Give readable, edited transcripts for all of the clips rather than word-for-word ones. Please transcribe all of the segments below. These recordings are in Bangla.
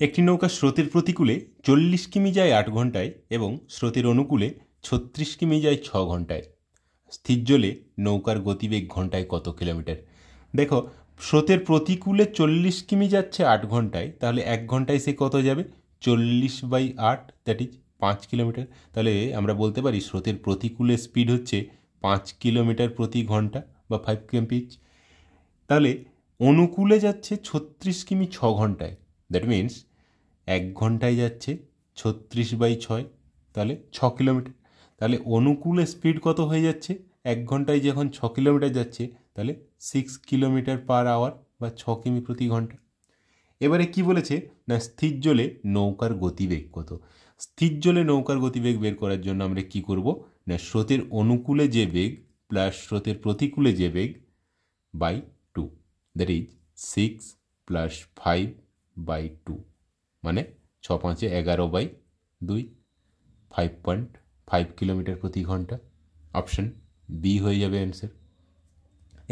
একটি নৌকা স্রোতের প্রতিকূলে 40 কিমি যায় 8 ঘন্টায় এবং স্রোতের অনুকূলে 36 কিমি যায় 6 ঘন্টায়। স্থির জলে নৌকার গতিবেগ ঘন্টায় কত কিলোমিটার? দেখো, স্রোতের প্রতিকূলে 40 কিমি যাচ্ছে 8 ঘন্টায়, তাহলে 1 ঘন্টায় সে কত যাবে? 40/8, দ্যাট ইজ 5 কিলোমিটার। তাহলে আমরা বলতে পারি স্রোতের প্রতিকূলে স্পিড হচ্ছে 5 কিলোমিটার প্রতি ঘন্টা বা 5 kmph। তাহলে অনুকূলে যাচ্ছে 36 কিমি 6 ঘন্টায়, দ্যাট মিন্স 1 ঘন্টায় যাচ্ছে 36/6, তাহলে 6 কিলোমিটার। তাহলে অনুকূলে স্পিড কত হয়ে যাচ্ছে? 1 ঘন্টায় যখন 6 কিলোমিটার যাচ্ছে, তাহলে 6 কিলোমিটার পার আওয়ার বা 6 কিমি প্রতি ঘন্টা। এবারে কি বলেছে না, স্থির জলে নৌকার গতিবেগ কত? স্থির জলে নৌকার গতিবেগ বের করার জন্য আমরা কি করব না, স্রোতের অনুকূলে যে বেগ প্লাস স্রোতের প্রতিকূলে যে বেগ বাই 2, দ্যাট ইজ 6 + 5/2, মানে 6 × 5 = 11/2, 5.5 কিলোমিটার প্রতি ঘন্টা। অপশন বি হয়ে যাবে অ্যান্সার।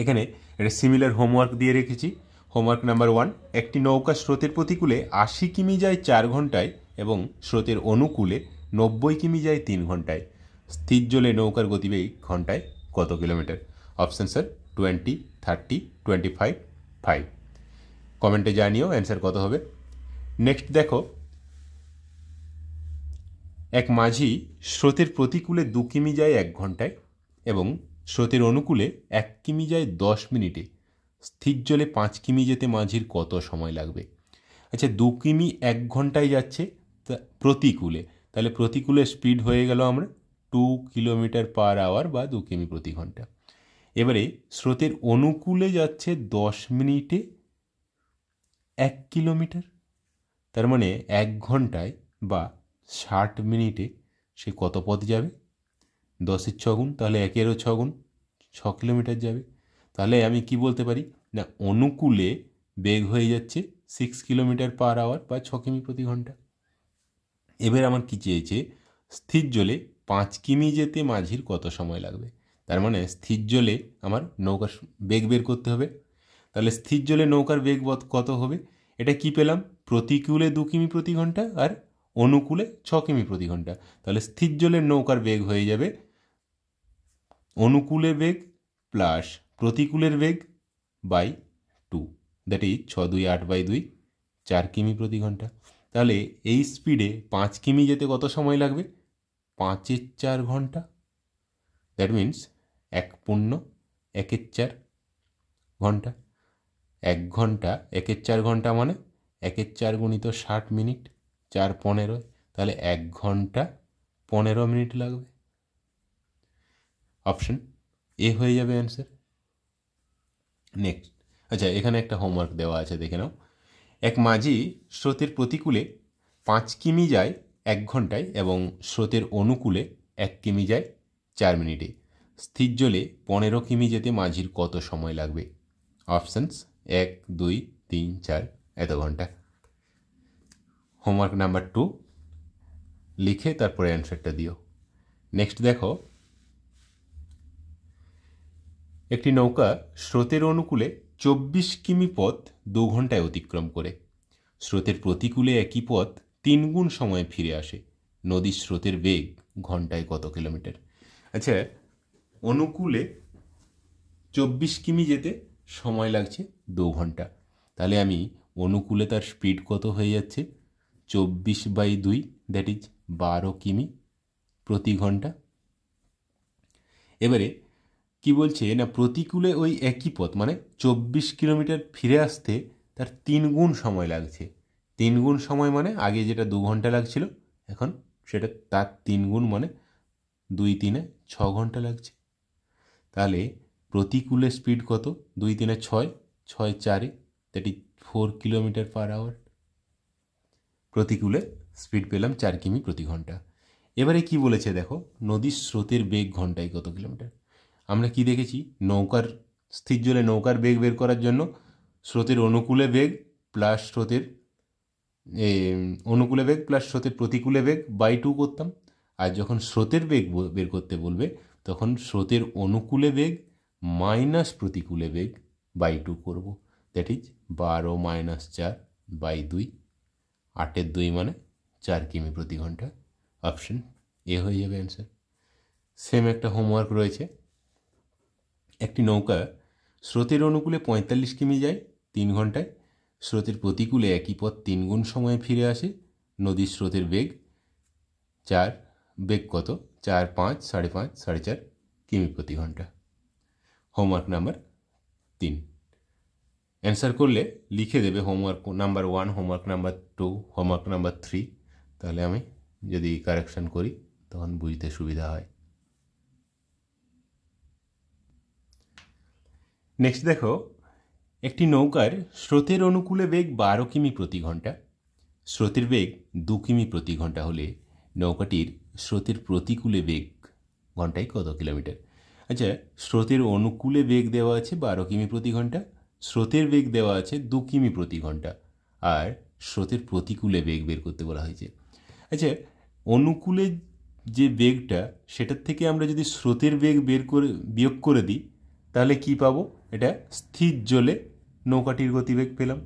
এখানে একটা সিমিলার হোমওয়ার্ক দিয়ে রেখেছি। হোমওয়ার্ক নাম্বার 1, একটি নৌকা স্রোতের প্রতিকূলে 80 কিমি যায় 4 ঘন্টায় এবং স্রোতের অনুকূলে 90 কিমি যায় 3 ঘন্টায়। স্থির জলে নৌকার গতিবেগ ঘন্টায় কত কিলোমিটার? Option sir 20, 30, 25, 5। কমেন্টে জানিও অ্যান্সার কত হবে। নেক্সট দেখো, এক মাঝি স্রোতের প্রতিকূলে 2 কিমি যায় 1 ঘন্টায় এবং স্রোতের অনুকূলে 1 কিমি যায় 10 মিনিটে। স্থির জলে 5 কিমি যেতে মাঝির কত সময় লাগবে? আচ্ছা, 2 কিমি 1 ঘন্টায় যাচ্ছে প্রতিকূলে, তাহলে প্রতিকূলে স্পিড হয়ে গেল আমরা 2 কিলোমিটার পার আওয়ার বা 2 কিমি প্রতি ঘন্টা। এবারে স্রোতের অনুকূলে যাচ্ছে 10 মিনিটে 1 কিলোমিটার, তার মানে 1 ঘন্টায় বা 60 মিনিটে সে কত পথ যাবে? 10-এর 6 গুণ, তাহলে 1-এরও 6 গুণ, 6 কিলোমিটার যাবে। তাহলে আমি কি বলতে পারি না, অনুকূলে বেগ হয়ে যাচ্ছে 6 কিলোমিটার পার আওয়ার বা 6 কিমি প্রতি ঘন্টা। এবার আমার কি চেয়েছে, স্থির জলে 5 কিমি যেতে মাঝির কত সময় লাগবে? তার মানে স্থির জলে আমার নৌকার বেগ বের করতে হবে। তাহলে স্থির জলে নৌকার বেগ কত হবে? এটা কি পেলাম? প্রতিকূলে 2 কিমি প্রতি ঘন্টা আর অনুকূলে 6 কিমি প্রতি ঘন্টা। তাহলে স্থির জলের নৌকার বেগ হয়ে যাবে অনুকূলের বেগ প্লাস প্রতিকূলের বেগ বাই 2, দ্যাট ইজ 6 × 2 = 8/2, 4 কিমি প্রতি ঘন্টা। তাহলে এই স্পিডে 5 কিমি যেতে কত সময় লাগবে? 5-এর 4 ঘন্টা, দ্যাট মিন্স 1.1-এর 4 ঘন্টা। 1 ঘন্টা 1-এর 4 ঘন্টা মানে 1-এর 4 গুণিত 60 মিনিট, 4 15, তাহলে 1 ঘন্টা 15 মিনিট লাগবে। অপশন এ হয়ে যাবে অ্যান্সার। নেক্সট, আচ্ছা এখানে একটা হোমওয়ার্ক দেওয়া আছে, দেখে নাও। এক মাঝি স্রোতের প্রতিকূলে 5 কিমি যায় 1 ঘন্টায় এবং স্রোতের অনুকূলে 1 কিমি যায় 4 মিনিটে। স্থির জলে 15 কিমি যেতে মাঝির কত সময় লাগবে? অপশানস 1, 2, 3, 4 এত ঘন্টা। হোমওয়ার্ক নাম্বার 2 লিখে তারপরে অ্যান্সারটা দিও। নেক্সট দেখো, একটি নৌকা স্রোতের অনুকূলে 24 কিমি পথ 2 ঘন্টায় অতিক্রম করে। স্রোতের প্রতিকূলে একই পথ 3 গুণ সময়ে ফিরে আসে। নদীর স্রোতের বেগ ঘন্টায় কত কিলোমিটার? আচ্ছা, অনুকূলে 24 কিমি যেতে সময় লাগছে 2 ঘন্টা, তাহলে আমি অনুকূলে তার স্পিড কত হয়ে যাচ্ছে? 24/2, দ্যাট ইজ 12 কিমি প্রতি ঘন্টা। এবারে কি বলছে না, প্রতিকূলে ওই একই পথ মানে 24 কিলোমিটার ফিরে আসতে তার 3 গুণ সময় লাগছে। 3 গুণ সময় মানে আগে যেটা 2 ঘন্টা লাগছিল, এখন সেটা তার 3 গুণ মানে 2 × 3 = 6 ঘন্টা লাগছে। তাহলে প্রতিকূলে স্পিড কত? 2 × 3 = 6, 6 × 4 that is 4 kilometre per hour. প্রতিকূলে স্পিড পেলাম 4 কিমি প্রতি ঘন্টা। এবারে কি বলেছে দেখো, নদীর স্রোতের বেগ ঘন্টায় কত কিলোমিটার? আমরা কি দেখেছি, নৌকার স্থির জলে নৌকার বেগ বের করার জন্য স্রোতের অনুকূলে বেগ প্লাস স্রোতের অনুকূলে বেগ প্লাস স্রোতের প্রতিকূলে বেগ বাই 2 করতাম। আর যখন স্রোতের বেগ বের করতে বলবে তখন স্রোতের অনুকূলে বেগ মাইনাস প্রতিকূলে বেগ বাই 2 করব, দ্যাট ইজ 12 - 4/2। 8-এর 2 মানে 4 কিমি প্রতি ঘন্টা। অপশন এ হয়ে যাবে অ্যান্সার। সেম একটা হোমওয়ার্ক রয়েছে। একটি নৌকা স্রোতের অনুকূলে 45 কিমি যায় 3 ঘন্টায়, স্রোতের প্রতিকূলে একই পথ 3 গুণ সময়ে ফিরে আসে। নদীর স্রোতের বেগ 4, বেগ কত? 4, 5, 5.5, 4.5 কিমি প্রতি ঘন্টা। হোমওয়ার্ক নাম্বার 3 অ্যান্সার করলে লিখে দেবে homework number 1, homework number 2, homework number 3। তাহলে আমি যদি কারেকশান করি তখন বুঝতে সুবিধা হয়। নেক্সট দেখো, একটি নৌকার স্রোতের অনুকূলে বেগ 12 কিমি প্রতি ঘন্টা, স্রোতের বেগ 2 কিমি প্রতি ঘন্টা হলে নৌকাটির স্রোতের প্রতিকূলে বেগ ঘন্টায় কত কিলোমিটার? আচ্ছা, স্রোতের অনুকূলে বেগ দেওয়া আছে 12 কিমি প্রতি ঘন্টা, স্রোতের বেগ দেওয়া আছে 2 কিমি প্রতি ঘন্টা, আর স্রোতের প্রতিকূলে বেগ বের করতে বলা হয়েছে। আচ্ছা, অনুকূলে যে বেগটা সেটার থেকে আমরা যদি স্রোতের বেগ বিয়োগ করে দিই তাহলে কি পাবো? এটা স্থির জলে নৌকাটির গতিবেগ পেলাম।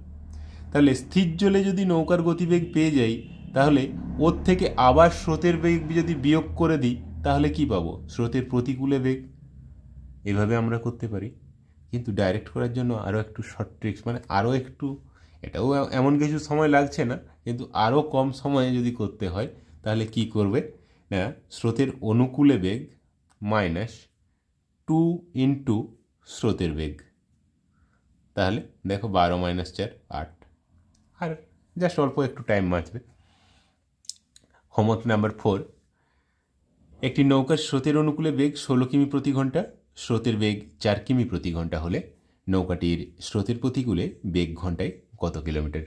তাহলে স্থির জলে যদি নৌকার গতিবেগ পেয়ে যাই তাহলে ওর থেকে আবার স্রোতের বেগ যদি বিয়োগ করে দিই তাহলে কি পাবো? স্রোতের প্রতিকূলে বেগ। এভাবে আমরা করতে পারি, কিন্তু ডাইরেক্ট করার জন্য আরও একটু শর্ট ট্রিক্স, মানে আরও একটু, এটাও এমন কিছু সময় লাগছে না, কিন্তু আরও কম সময়ে যদি করতে হয় তাহলে কি করবে না, স্রোতের অনুকূলে বেগ মাইনাস 2 ইন্টু স্রোতের বেগ। তাহলে দেখো 12 - 4 8, আর জাস্ট অল্প একটু টাইম বাঁচবে। হোমওয়ার্ক নাম্বার 4, একটি নৌকার স্রোতের অনুকূলে বেগ 16 কিমি প্রতি ঘন্টা, স্রোতের বেগ 4 কিমি প্রতি ঘন্টা হলে নৌকাটির স্রোতের প্রতিকূলে বেগ ঘন্টায় কত কিলোমিটার?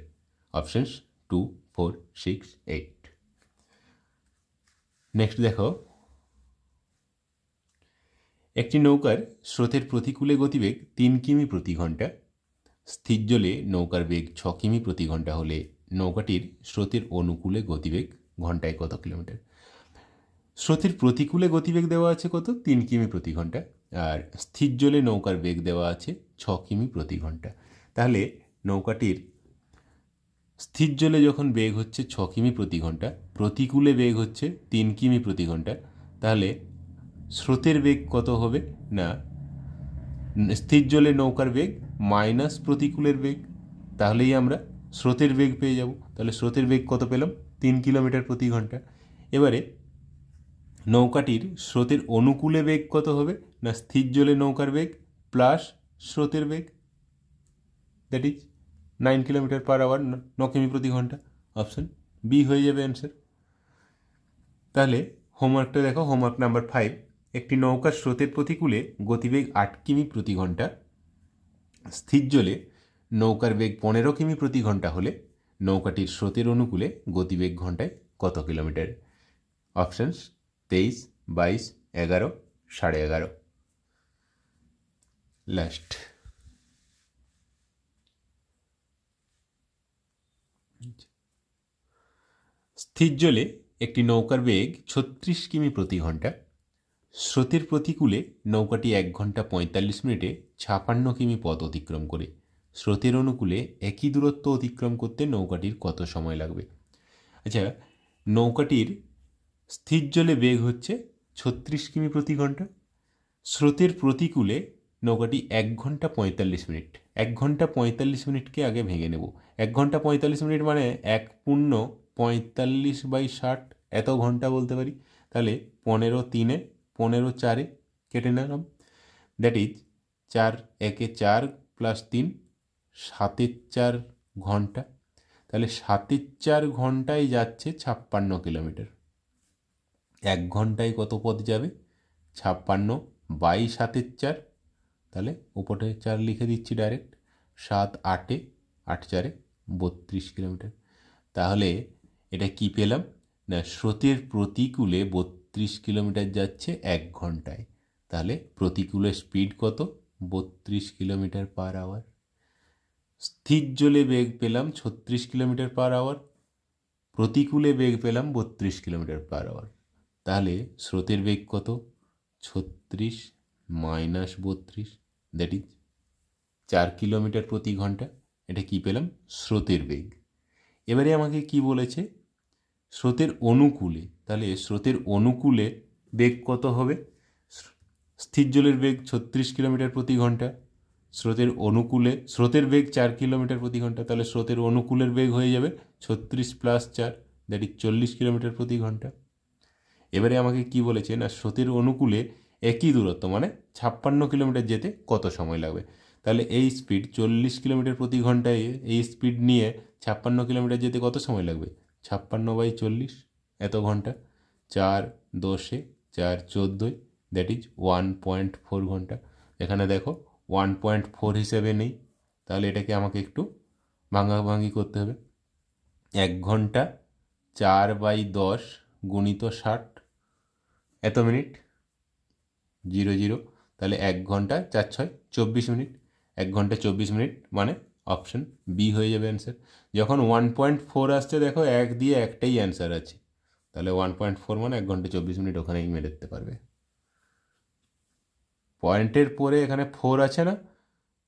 অপশনস 2, 4, 6, 8। নেক্সট দেখো, একটি নৌকার স্রোতের প্রতিকূলে গতিবেগ 3 কিমি প্রতি ঘন্টা, স্থির জলে নৌকার বেগ 6 কিমি প্রতি ঘন্টা হলে নৌকাটির স্রোতের অনুকূলে গতিবেগ ঘন্টায় কত কিলোমিটার? স্রোতের প্রতিকূলে গতিবেগ দেওয়া আছে কত? 3 কিমি প্রতি ঘন্টা, আর স্থির জলে নৌকার বেগ দেওয়া আছে 6 কিমি প্রতি ঘন্টা। তাহলে নৌকাটির স্থির জলে যখন বেগ হচ্ছে 6 কিমি প্রতি ঘন্টা, প্রতিকূলে বেগ হচ্ছে 3 কিমি প্রতি ঘন্টা, তাহলে স্রোতের বেগ কত হবে না, স্থির জলে নৌকার বেগ মাইনাস প্রতিকূলের বেগ, তাহলেই আমরা স্রোতের বেগ পেয়ে যাব। তাহলে স্রোতের বেগ কত পেলাম? 3 কিলোমিটার প্রতি ঘন্টা। এবারে নৌকাটির স্রোতের অনুকূলে বেগ কত হবে না, স্থির জলে নৌকার বেগ প্লাস স্রোতের বেগ, that is 9 kilometre per hour, 9 কিমি প্রতি ঘন্টা। অপশন বি হয়ে যাবে অ্যান্সার। তাহলে হোমওয়ার্কটা দেখো, হোমওয়ার্ক নাম্বার 5, একটি নৌকার স্রোতের প্রতিকূলে গতিবেগ 8 কিমি প্রতি ঘন্টা, স্থির জলে নৌকার বেগ 15 কিমি প্রতি ঘন্টা হলে নৌকাটির স্রোতের অনুকূলে গতিবেগ ঘন্টায় কত কিলোমিটার? অপশনস 23, 22, 11, 11.5। লাস্ট স্থির জলে একটি নৌকার বেগ 36 কিমি প্রতি ঘন্টা, স্রোতের প্রতিকূলে নৌকাটি 1 ঘন্টা 45 মিনিটে 56 কিমি পথ অতিক্রম করে, স্রোতের অনুকূলে একই দূরত্ব অতিক্রম করতে নৌকাটির কত সময় লাগবে? আচ্ছা, নৌকাটির স্থির জলে বেগ হচ্ছে 36 কিমি প্রতি ঘন্টা, স্রোতের প্রতিকূলে নৌকাটি 1 ঘন্টা 45 মিনিট। 1 ঘন্টা 45 মিনিটকে আগে ভেঙে নেব। 1 ঘন্টা 45 মিনিট মানে 1 পূর্ণ 45/60, এত ঘন্টা বলতে পারি। তাহলে 15 3-এ 15 4-এ কেটে নিলাম, দ্যাট ইজ 4 1-এ 4 প্লাস 3 7-এ 4 ঘন্টা। তাহলে 7-এ 4 ঘন্টায় যাচ্ছে 56 কিলোমিটার। 1 ঘন্টায় কত পথ যাবে? 56/7-এ 4, তাহলে উপরে 4 লিখে দিচ্ছি ডাইরেক্ট, 7 8-এ 8 4-এ 32 কিলোমিটার। তাহলে এটা কি পেলাম না, স্রোতের প্রতিকূলে 32 কিলোমিটার যাচ্ছে 1 ঘন্টায়। তাহলে প্রতিকূলে স্পিড কত? 32 কিলোমিটার পার আওয়ার। স্থির জলে বেগ পেলাম 36 কিলোমিটার পার আওয়ার, প্রতিকূলে বেগ পেলাম 32 কিলোমিটার পার আওয়ার। তাহলে স্রোতের বেগ কত? 36 মাইনাস 32, দ্যাট ইজ 4 কিলোমিটার প্রতি ঘন্টা। এটা কি পেলাম? স্রোতের বেগ। এবারে আমাকে কি বলেছে, স্রোতের অনুকূলে, তাহলে স্রোতের অনুকূলে বেগ কত হবে? স্থির জলের বেগ 36 কিলোমিটার প্রতি ঘন্টা, স্রোতের অনুকূলে স্রোতের বেগ 4 কিলোমিটার প্রতি ঘন্টা, তাহলে স্রোতের অনুকূলের বেগ হয়ে যাবে 36 + 4, দ্যাট ইজ 40 কিলোমিটার প্রতি ঘন্টা। এবারে আমাকে কি বলেছে না, স্রোতের অনুকূলে একই দূরত্ব মানে 56 কিলোমিটার যেতে কত সময় লাগবে। তাহলে এই স্পিড 40 কিলোমিটার প্রতি ঘন্টায় এই স্পিড নিয়ে 56 কিলোমিটার যেতে কত সময় লাগবে? 56/40 এত ঘন্টা, 4 10 4 14, দ্যাট ইজ 1.4 ঘন্টা। এখানে দেখো 1.4 হিসেবে নেই, তাহলে এটাকে আমাকে একটু ভাঙাভাঙি করতে হবে। 1 ঘন্টা 4/10 গুণিত 60 এত মিনিট, 0 0, তাহলে 1 ঘন্টা 4 6 24 মিনিট, 1 ঘন্টা 24 মিনিট মানে অপশন বি হয়ে যাবে অ্যান্সার। যখন 1.4 আসছে দেখো 1 দিয়ে একটাই অ্যান্সার আছে, তাহলে 1.4 মানে 1 ঘন্টা 24 মিনিট ওখানেই মেরে দিতে পারবে। পয়েন্টের পরে এখানে 4 আছে না,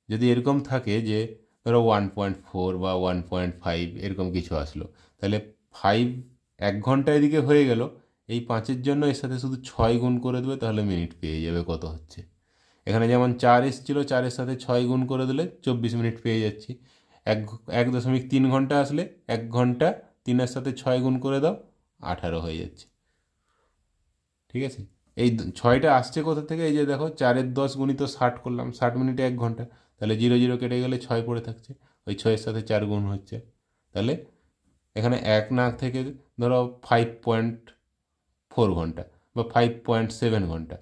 যদি এরকম থাকে যে ধরো 1.4 বা 1.5 এরকম কিছু আসলো, তাহলে 5 1 ঘন্টা এদিকে হয়ে গেল, এই 5-এর জন্য এর সাথে শুধু 6 গুণ করে দেবে, তাহলে মিনিট পেয়ে যাবে কত হচ্ছে। এখানে যেমন 4 এসেছিলো, 4-এর সাথে 6 গুণ করে দিলে 24 মিনিট পেয়ে যাচ্ছি। 1.3 ঘন্টা আসলে 1 ঘন্টা 3-এর সাথে 6 গুণ করে দাও, 18 হয়ে যাচ্ছে। ঠিক আছে, এই 6টা আসছে কোথা থেকে? এই যে দেখো 4-এর 10 গুণিত 60 করলাম, 60 মিনিটে 1 ঘন্টা, তাহলে 0 0 কেটে গেলে 6 পড়ে থাকছে, ওই 6-এর সাথে 4 গুণ হচ্ছে, তাহলে এখানে 1 না থেকে ধরো 5.4 ঘন্টা বা 5.7 ঘন্টা,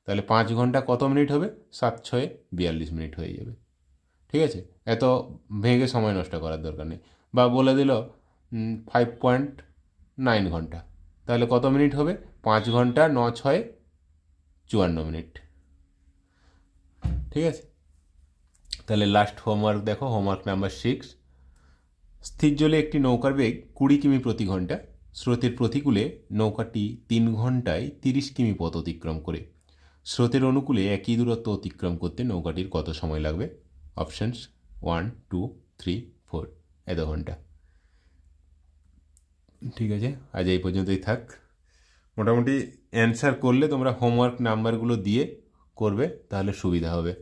তাহলে 5 ঘন্টা কত মিনিট হবে? 7 6 42 মিনিট হয়ে যাবে। ঠিক আছে, এত ভেঙে সময় নষ্ট করার দরকার নেই। বা বলে দিল 5.9 ঘন্টা, তাহলে কত মিনিট হবে? 5 ঘন্টা 9 6 54 মিনিট। ঠিক আছে, তাহলে লাস্ট হোমওয়ার্ক দেখো, হোমওয়ার্ক নাম্বার 6। স্থির জলে একটি নৌকার বেগ 20 কিমি প্রতি ঘন্টা, স্রোতের প্রতিকূলে নৌকাটি 3 ঘন্টায় 30 কিমি পথ অতিক্রম করে। স্রোতের অনুকূলে একই দূরত্ব অতিক্রম করতে নৌকাটির কত সময় লাগবে? অপশানস 1 2 3 4 এত ঘন্টা। ঠিক আছে, আজ এই পর্যন্তই থাক। মোটামুটি অ্যান্সার করলে তোমরা হোমওয়ার্ক নাম্বারগুলো দিয়ে করবে, তাহলে সুবিধা হবে।